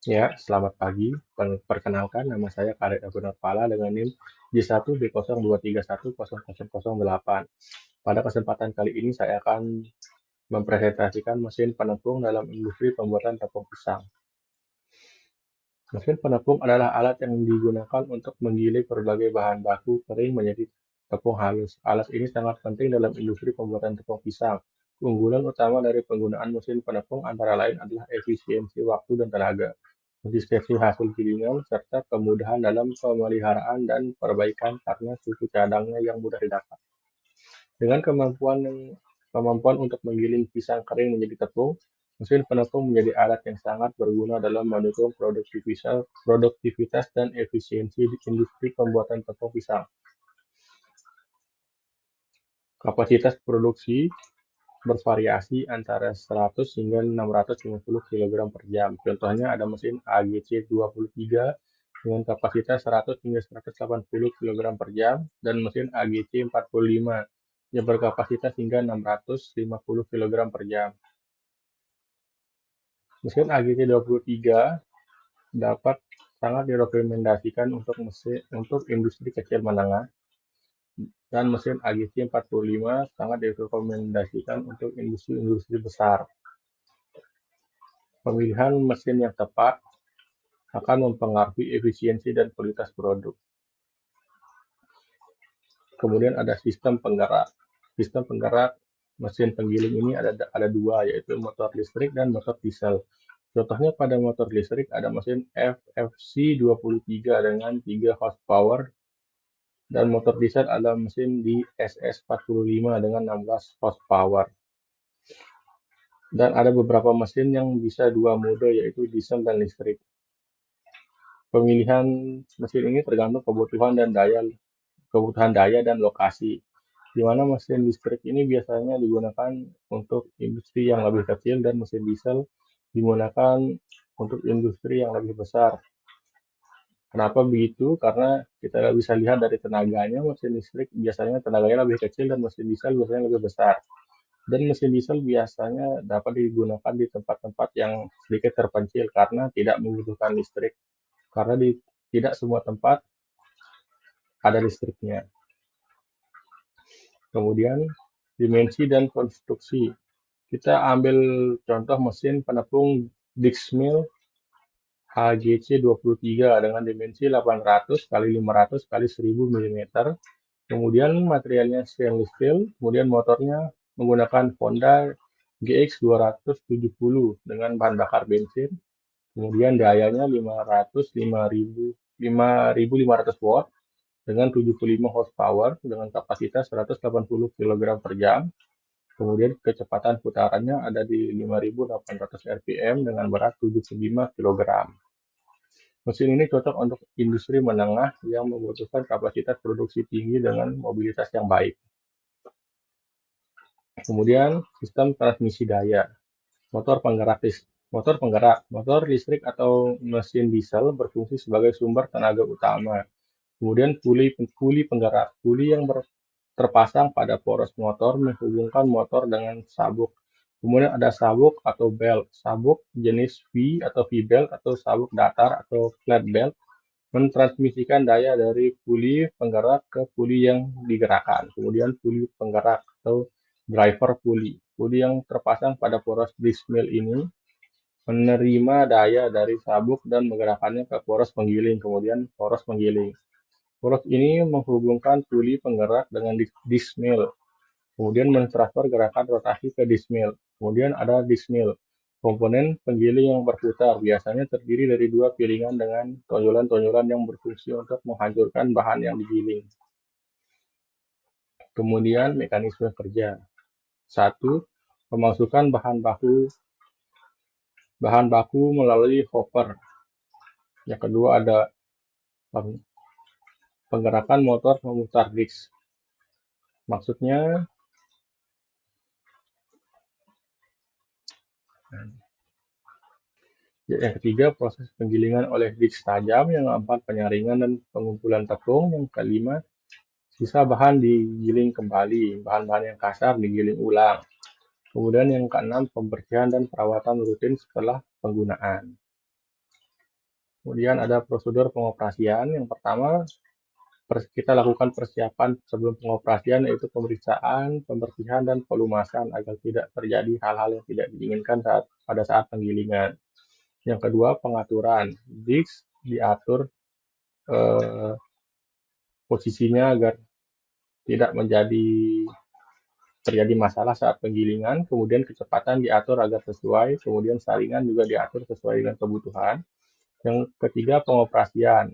Ya, selamat pagi. Perkenalkan, nama saya Khalid Abu Nurpala dengan NIM J1B02310008. Pada kesempatan kali ini saya akan mempresentasikan mesin penepung dalam industri pembuatan tepung pisang. Mesin penepung adalah alat yang digunakan untuk menggiling berbagai bahan baku kering menjadi tepung halus. Alat ini sangat penting dalam industri pembuatan tepung pisang. Keunggulan utama dari penggunaan mesin penepung antara lain adalah efisiensi waktu dan tenaga, konsistensi hasil gilingan, serta kemudahan dalam pemeliharaan dan perbaikan karena suhu cadangnya yang mudah didapat. Dengan kemampuan untuk menggiling pisang kering menjadi tepung, mesin penepung menjadi alat yang sangat berguna dalam mendukung produktivitas dan efisiensi di industri pembuatan tepung pisang. Kapasitas produksi bervariasi antara 100 hingga 650 kg per jam. Contohnya ada mesin AGC 23 dengan kapasitas 100 hingga 180 kg per jam dan mesin AGC 45 yang berkapasitas hingga 650 kg per jam. Mesin AGC 23 dapat sangat direkomendasikan untuk industri kecil menengah dan mesin AGC 45 sangat direkomendasikan untuk industri-industri besar. Pemilihan mesin yang tepat akan mempengaruhi efisiensi dan kualitas produk. Kemudian ada sistem penggerak. Sistem penggerak mesin penggiling ini ada dua, yaitu motor listrik dan motor diesel. Contohnya pada motor listrik ada mesin FFC 23 dengan 3 horsepower dan motor diesel ada mesin di SS45 dengan 16 horsepower. Dan ada beberapa mesin yang bisa dua mode, yaitu diesel dan listrik. Pemilihan mesin ini tergantung kebutuhan daya dan lokasi, di mana mesin listrik ini biasanya digunakan untuk industri yang lebih kecil dan mesin diesel digunakan untuk industri yang lebih besar. Kenapa begitu? Karena kita bisa lihat dari tenaganya, mesin listrik biasanya tenaganya lebih kecil dan mesin diesel biasanya lebih besar. Dan mesin diesel biasanya dapat digunakan di tempat-tempat yang sedikit terpencil karena tidak membutuhkan listrik. Karena di tidak semua tempat ada listriknya. Kemudian dimensi dan konstruksi. Kita ambil contoh mesin penepung Dixmill HGC 23 dengan dimensi 800 x 500 x 1000 mm. Kemudian materialnya stainless steel, kemudian motornya menggunakan Honda GX 270 dengan bahan bakar bensin. Kemudian dayanya 5500 watt dengan 75 horsepower dengan kapasitas 180 kg per jam. Kemudian kecepatan putarannya ada di 5800 rpm dengan berat 75 kg. Mesin ini cocok untuk industri menengah yang membutuhkan kapasitas produksi tinggi dengan mobilitas yang baik. Kemudian sistem transmisi daya. Motor listrik atau mesin diesel berfungsi sebagai sumber tenaga utama. Kemudian puli penggerak. Puli yang terpasang pada poros motor menghubungkan motor dengan sabuk. Kemudian ada sabuk atau belt. Sabuk jenis V atau V-belt atau sabuk datar atau flat belt mentransmisikan daya dari puli penggerak ke puli yang digerakkan. Kemudian puli penggerak atau driver puli. Puli yang terpasang pada poros dismill ini menerima daya dari sabuk dan menggerakkannya ke poros penggiling. Kemudian poros penggiling. Poros ini menghubungkan puli penggerak dengan dismill. Kemudian mentransfer gerakan rotasi ke dismill. Kemudian ada dismill, komponen penggiling yang berputar, biasanya terdiri dari dua piringan dengan tonjolan-tonjolan yang berfungsi untuk menghancurkan bahan yang digiling. Kemudian mekanisme kerja. 1. Pemasukan bahan baku melalui hopper. Yang kedua ada penggerakan motor memutar disk. Maksudnya yang ketiga, proses penggilingan oleh disk tajam. Yang keempat, penyaringan dan pengumpulan tepung. Yang kelima, sisa bahan digiling kembali. Bahan-bahan yang kasar digiling ulang. Kemudian yang keenam, pembersihan dan perawatan rutin setelah penggunaan. Kemudian ada prosedur pengoperasian. Yang pertama, kita lakukan persiapan sebelum pengoperasian, yaitu pemeriksaan, pembersihan, dan pelumasan agar tidak terjadi hal-hal yang tidak diinginkan pada saat penggilingan. Yang kedua, pengaturan. Disk diatur eh, posisinya agar tidak terjadi masalah saat penggilingan. Kemudian kecepatan diatur agar sesuai. Kemudian saringan juga diatur sesuai dengan kebutuhan. Yang ketiga, pengoperasian.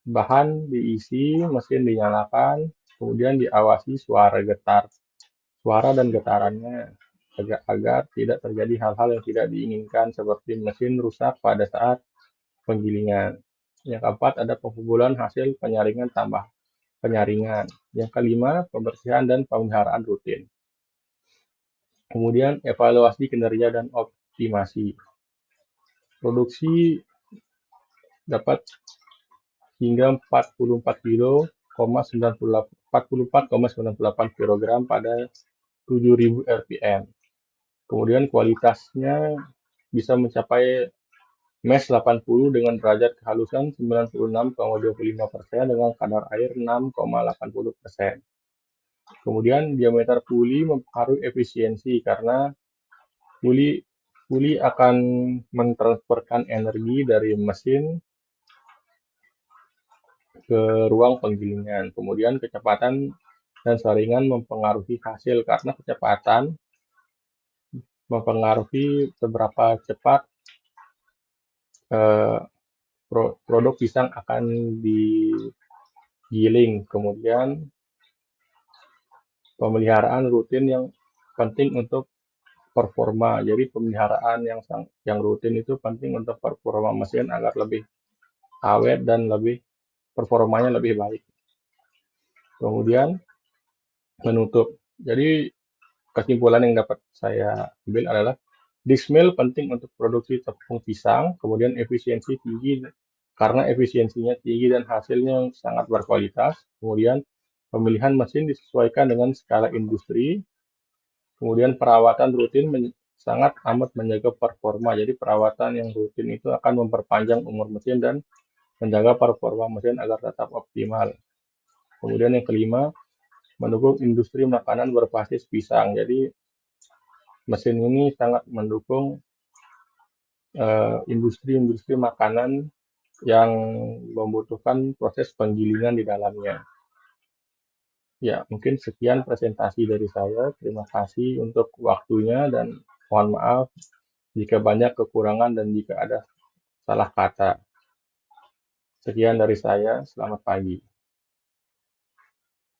Bahan diisi, mesin dinyalakan, kemudian diawasi suara dan getarannya, agar tidak terjadi hal-hal yang tidak diinginkan seperti mesin rusak pada saat penggilingan. Yang keempat, ada pengumpulan hasil penyaringan. Yang kelima, pembersihan dan pemeliharaan rutin. Kemudian evaluasi kinerja dan optimasi. Produksi dapat hingga 44,98 kg pada 7.000 rpm. Kemudian kualitasnya bisa mencapai mesh 80 dengan derajat kehalusan 96,25% dengan kadar air 6,80%. Kemudian diameter puli mempengaruhi efisiensi karena puli akan mentransferkan energi dari mesin ke ruang penggilingan. Kemudian kecepatan dan saringan mempengaruhi hasil karena kecepatan mempengaruhi seberapa cepat produk pisang akan digiling. Kemudian pemeliharaan rutin yang penting untuk performa. Jadi pemeliharaan yang rutin itu penting untuk performa mesin agar lebih awet dan performanya lebih baik. Kemudian menutup. Jadi kesimpulan yang dapat saya ambil adalah disk mill penting untuk produksi tepung pisang, kemudian efisiensi tinggi karena efisiensinya tinggi dan hasilnya sangat berkualitas. Kemudian pemilihan mesin disesuaikan dengan skala industri. Kemudian perawatan rutin sangat amat menjaga performa. Jadi perawatan yang rutin itu akan memperpanjang umur mesin dan menjaga performa mesin agar tetap optimal. Kemudian yang kelima, mendukung industri makanan berbasis pisang. Jadi mesin ini sangat mendukung industri-industri makanan yang membutuhkan proses penggilingan di dalamnya. Ya, mungkin sekian presentasi dari saya. Terima kasih untuk waktunya dan mohon maaf jika banyak kekurangan dan jika ada salah kata. Sekian dari saya. Selamat pagi.